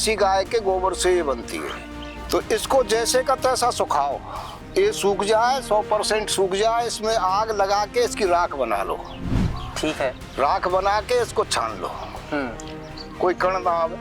देसी गाय के गोबर से ये बनती है। तो इसको जैसे का तैसा सुखाओ, ये सूख जाए 100% सूख जाए, इसमें आग लगा के इसकी राख बना लो। ठीक है। राख बना के इसको छान लो, कोई कण ना आवे।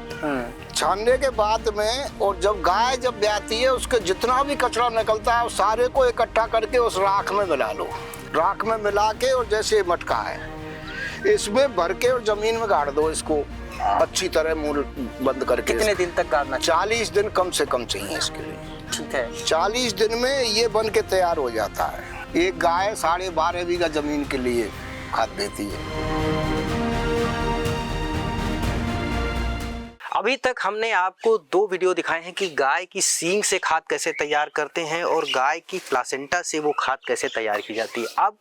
छानने के बाद में और जब गाय जब ब्याती है उसके जितना भी कचरा निकलता है उस सारे को इकट्ठा करके उस राख में मिला लो। राख में मिला के और जैसे मटका है इसमें भर के और जमीन में गाड़ दो इसको अच्छी तरह मूल बंद करके। कितने दिन तक गाड़ना? 40 दिन कम से कम चाहिए इसके लिए। ठीक है। 40 दिन में ये बन के तैयार हो जाता है। एक गाय 12.5 बीघा जमीन के लिए खाद देती है। अभी तक हमने आपको 2 वीडियो दिखाए हैं कि गाय की सींग से खाद कैसे तैयार करते हैं और गाय की प्लासेंटा से वो खाद कैसे तैयार की जाती है। अब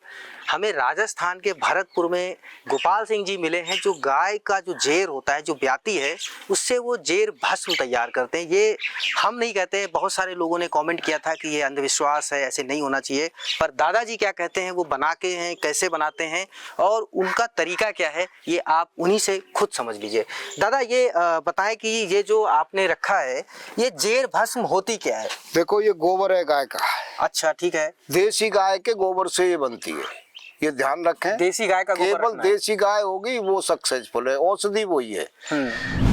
हमें राजस्थान के भरतपुर में गोपाल सिंह जी मिले हैं जो गाय का जो जेर होता है, जो ब्याती है, उससे वो जेर भस्म तैयार करते हैं। ये हम नहीं कहते, बहुत सारे लोगों ने कमेंट किया था कि ये अंधविश्वास है, ऐसे नहीं होना चाहिए, पर दादाजी क्या कहते हैं वो बना के हैं, कैसे बनाते हैं और उनका तरीका क्या है ये आप उन्हीं से खुद समझ लीजिए। दादा ये बताएं कि ये जो आपने रखा है ये जेर भस्म होती क्या है? देखो ये गोबर है गाय का। अच्छा ठीक है। देसी गाय के गोबर से ये बनती है, ये ध्यान रखें। देसी गाय का गोबर केवल देसी गाय होगी वो सक्सेसफुल है, औषधि वही है।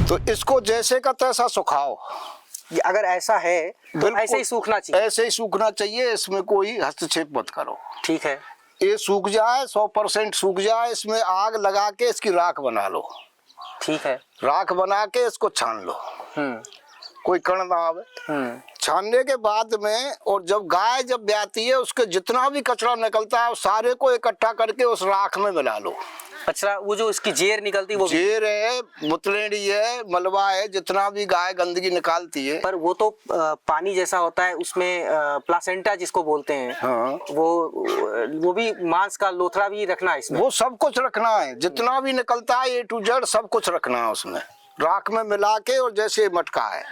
तो इसको जैसे का तैसा सुखाओ। अगर ऐसा है तो ऐसे ही सूखना चाहिए। ऐसे ही सूखना चाहिए, इसमें कोई हस्तक्षेप मत करो। ठीक है। ये सूख जाए 100% सूख जाए, इसमें आग लगा के इसकी राख बना लो। ठीक है। राख बना के इसको छान लो, कोई कण ना आवे। छानने के बाद में और जब गाय जब ब्याती है उसके जितना भी कचरा निकलता है उस सारे को इकट्ठा करके उस राख में मिला लो। अच्छा, वो जो इसकी जेर निकलती है वो जेर है, मुतलेड़ी है, मलबा है, जितना भी गाय गंदगी निकालती है। पर वो तो पानी जैसा होता है, उसमें प्लासेंटा जिसको बोलते हैं। हाँ। वो भी मांस का लोथड़ा भी रखना है इसमें। वो सब कुछ रखना है, जितना भी निकलता है A to Z सब कुछ रखना है उसमें, राख में मिला के। और जैसे मटका है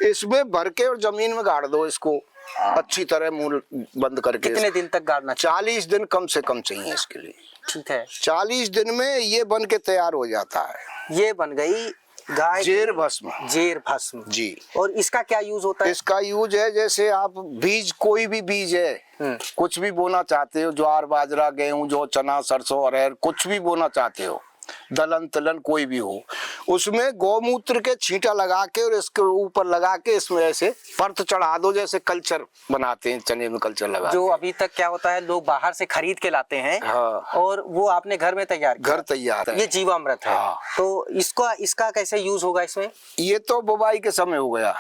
इसमें भर के और जमीन में गाड़ दो इसको अच्छी तरह मूल बंद करके। कितने दिन तक गाड़ना? 40 दिन कम से कम चाहिए इसके लिए। ठीक है। 40 दिन में ये बन के तैयार हो जाता है। ये बन गई गाय जेर भस्म। जेर भस्म जी। और इसका क्या यूज होता है? इसका यूज है जैसे आप बीज, कोई भी बीज है, कुछ भी बोना चाहते हो, ज्वार बाजरा गेहूं जौ चना सरसों अरहर कुछ भी बोना चाहते हो, दलहन तलन कोई भी हो, उसमें गौमूत्र के छींटा लगा के और इसके ऊपर लगा के इसमें ऐसे परत चढ़ा दो, जैसे कल्चर बनाते हैं चने में कल्चर लगा। जो अभी तक क्या होता है लोग बाहर से खरीद के लाते हैं। हाँ। और वो आपने घर में तैयार किया। घर तैयार है। ये जीवामृत है। हाँ। तो इसका कैसे यूज होगा इसमें? ये तो बुवाई के समय हो गया।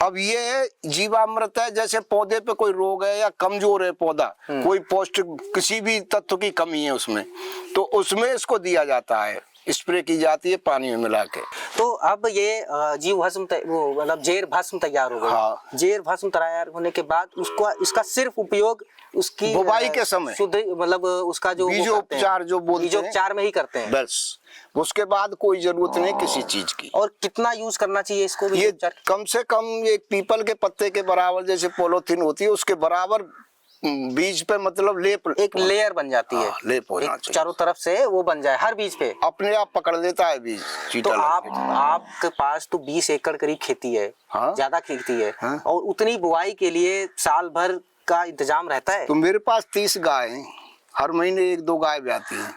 अब ये जीवामृत है, जैसे पौधे पे कोई रोग है या कमजोर है पौधा, कोई पौष्टिक किसी भी तत्व की कमी है उसमें, तो उसमें इसको दिया जाता है, स्प्रे की जाती है पानी में मिला के। तो अब ये जीव भस्म वो मतलब जेर भस्म तैयार हो गई। हाँ। जेर भस्म तैयार होने के बाद उसको इसका सिर्फ उपयोग उसकी बुवाई के समय शुद्ध मतलब उसका जो बीजोपचार जो बोलते हैं, बीजोपचार में ही करते हैं बस। उसके बाद कोई जरूरत नहीं किसी चीज की। और कितना यूज करना चाहिए इसको? ये कम से कम एक पीपल के पत्ते के बराबर, जैसे पॉलीथीन होती है उसके बराबर बीज पे, मतलब लेप, एक लेयर बन जाती है। लेप होना चाहिए चारों तरफ से वो बन जाए हर बीज पे, अपने आप पकड़ लेता है बीज। तो आपके पास तो 20 एकड़ करीब खेती है। हाँ? ज्यादा खेती है। हाँ? और उतनी बुआई के लिए साल भर का इंतजाम रहता है। तो मेरे पास 30 गाय हैं, हर महीने 1-2 गाय ब्याती है।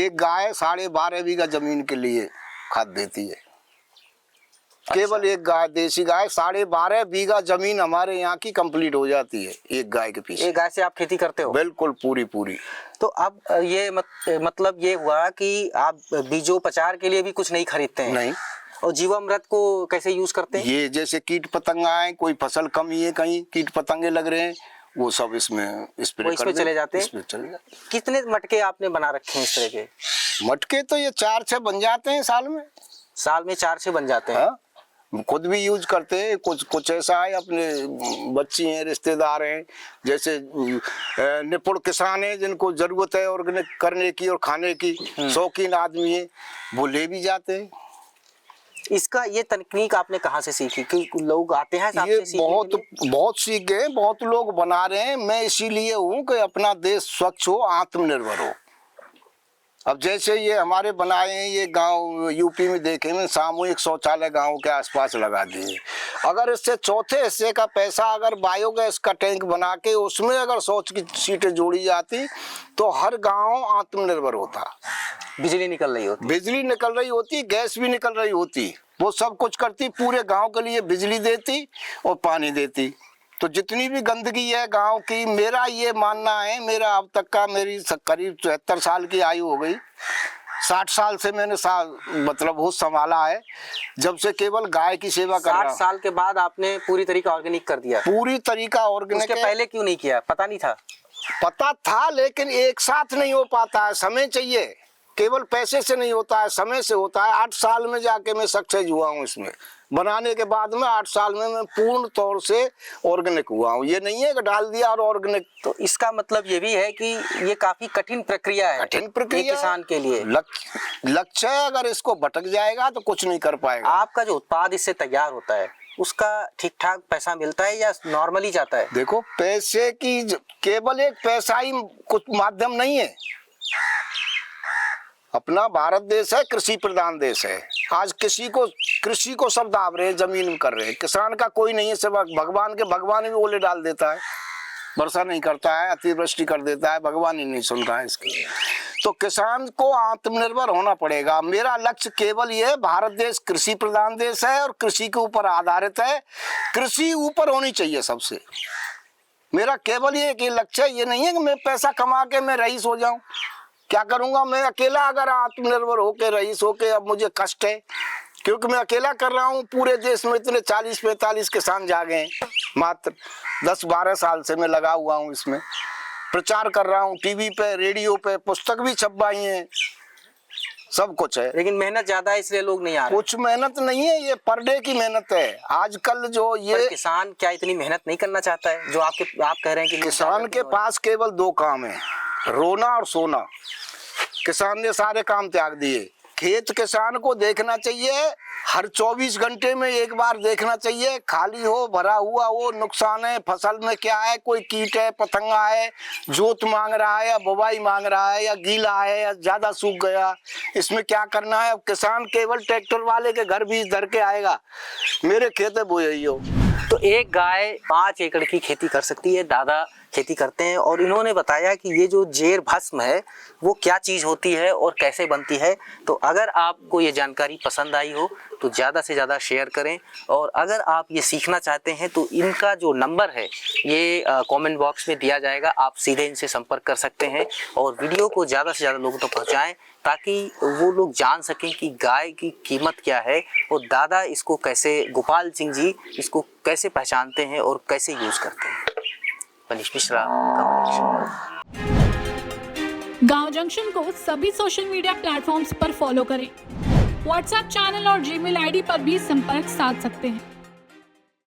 एक गाय 12.5 बीघा जमीन के लिए खाद देती है। केवल एक गाय, देसी गाय 12.5 बीघा जमीन हमारे यहाँ की कंप्लीट हो जाती है एक गाय के पीछे। एक गाय से आप खेती करते हो? बिल्कुल पूरी। तो अब ये मतलब ये हुआ कि आप बीजोपचार के लिए भी कुछ नहीं खरीदते हैं? नहीं। और जीवामृत को कैसे यूज करते हैं? ये जैसे कीट पतंगा आए, कोई फसल कमी है, कहीं कीट पतंगे लग रहे हैं, वो सब इसमें स्प्रे कर चले जाते हैं। कितने मटके आपने बना रखे हैं इस तरह के? मटके तो ये 4-6 बन जाते हैं साल में। साल में 4-6 बन जाते हैं। हाँ? खुद भी यूज करते हैं, कुछ ऐसा है, अपने बच्ची हैं, रिश्तेदार हैं, जैसे निपुण किसान हैं जिनको जरूरत है ऑर्गेनिक करने की और खाने की, शौकीन आदमी है, वो ले भी जाते हैं। इसका ये तकनीक आपने कहाँ से सीखी? कि लोग आते हैं ये बहुत सीख गए, बहुत लोग बना रहे हैं। मैं इसीलिए हूँ कि अपना देश स्वच्छ हो, आत्मनिर्भर हो। अब जैसे ये हमारे बनाए हैं, ये गांव यूपी में देखे में सामूहिक शौचालय गांव के आसपास लगा दिए। अगर इससे चौथे हिस्से का पैसा अगर बायोगैस का टैंक बना के उसमें अगर शौच की सीटें जोड़ी जाती तो हर गांव आत्मनिर्भर होता। बिजली निकल रही होती, बिजली निकल रही होती, गैस भी निकल रही होती, वो सब कुछ करती, पूरे गांव के लिए बिजली देती और पानी देती। तो जितनी भी गंदगी है गांव की, मेरा ये मानना है, मेरा अब तक का मेरी करीब 74 साल की आयु हो गई, 60 साल से मैंने मतलब होश संभाला है, जब से केवल गाय की सेवा कर रहा हूं। 60 साल के बाद आपने पूरी तरीका ऑर्गेनिक कर दिया? पूरी तरीका ऑर्गेनिक। उसके पहले क्यों नहीं किया? पता नहीं था? पता था, लेकिन एक साथ नहीं हो पाता है, समय चाहिए। केवल पैसे से नहीं होता है, समय से होता है। 8 साल में जाके मैं सक्सेस हुआ हूँ इसमें, बनाने के बाद में 8 साल में मैं पूर्ण तौर से ऑर्गेनिक हुआ हूँ। ये नहीं है कि डाल दिया और ऑर्गेनिक। तो इसका मतलब ये भी है कि ये काफी कठिन प्रक्रिया है, कठिन प्रक्रिया किसान के लिए। लक्ष्य है, अगर इसको भटक जाएगा तो कुछ नहीं कर पाएगा। आपका जो उत्पाद इससे तैयार होता है उसका ठीक ठाक पैसा मिलता है या नॉर्मली जाता है? देखो, पैसे की केवल एक पैसा ही कुछ माध्यम नहीं है। अपना भारत देश है कृषि प्रधान देश है। आज कृषि को सब दाब रहे हैं, जमीन कर रहे हैं। किसान का कोई नहीं है, सिर्फ भगवान भी ओले डाल देता है, वर्षा नहीं करता है, अतिवृष्टि कर देता है, भगवान ही नहीं सुनता है इसकी। तो किसान को आत्मनिर्भर होना पड़ेगा। मेरा लक्ष्य केवल ये, भारत देश कृषि प्रधान देश है और कृषि के ऊपर आधारित है। कृषि ऊपर होनी चाहिए सबसे। मेरा केवल ये कि लक्ष्य ये नहीं है कि मैं पैसा कमा के मैं रईस हो जाऊं। क्या करूंगा मैं अकेला? अगर आत्मनिर्भर होके रईस होके, अब मुझे कष्ट है क्योंकि मैं अकेला कर रहा हूँ। पूरे देश में इतने 40-45 किसान जागे हैं, मात्र 10-12 साल से मैं लगा हुआ हूँ इसमें, प्रचार कर रहा हूँ, टीवी पे, रेडियो पे, पुस्तक भी छपवाई है, सब कुछ है। लेकिन मेहनत ज्यादा है इसलिए लोग नहीं आ रहे। कुछ मेहनत नहीं है, ये पर डे की मेहनत है। आजकल जो ये किसान क्या इतनी मेहनत नहीं करना चाहता है जो आप कह रहे हैं कि किसान के पास केवल 2 काम है, रोना और सोना। किसान ने सारे काम त्याग दिए। खेत किसान को देखना चाहिए, हर 24 घंटे में एक बार देखना चाहिए, खाली हो भरा हुआ हो, नुकसान है फसल में क्या है, कोई कीट है, पतंगा है, जोत मांग रहा है या बुवाई मांग रहा है या गीला है या ज्यादा सूख गया, इसमें क्या करना है। अब किसान केवल ट्रैक्टर वाले के घर बीज धर के आएगा, मेरे खेत है बोई हो। तो एक गाय 5 एकड़ की खेती कर सकती है। दादा खेती करते हैं और इन्होंने बताया कि ये जो जेर भस्म है वो क्या चीज़ होती है और कैसे बनती है। तो अगर आपको ये जानकारी पसंद आई हो तो ज़्यादा से ज़्यादा शेयर करें, और अगर आप ये सीखना चाहते हैं तो इनका जो नंबर है ये कमेंट बॉक्स में दिया जाएगा, आप सीधे इनसे संपर्क कर सकते हैं। और वीडियो को ज़्यादा से ज़्यादा लोगों तक पहुँचाएँ ताकि वो लोग जान सकें कि गाय की कीमत क्या है और दादा इसको कैसे, गोपाल सिंह जी इसको कैसे पहचानते हैं और कैसे यूज़ करते हैं। मनीष मिश्रा, गांव जंक्शन को सभी सोशल मीडिया प्लेटफॉर्म्स पर फॉलो करें। व्हाट्सएप चैनल और जीमेल आईडी पर भी संपर्क साध सकते हैं।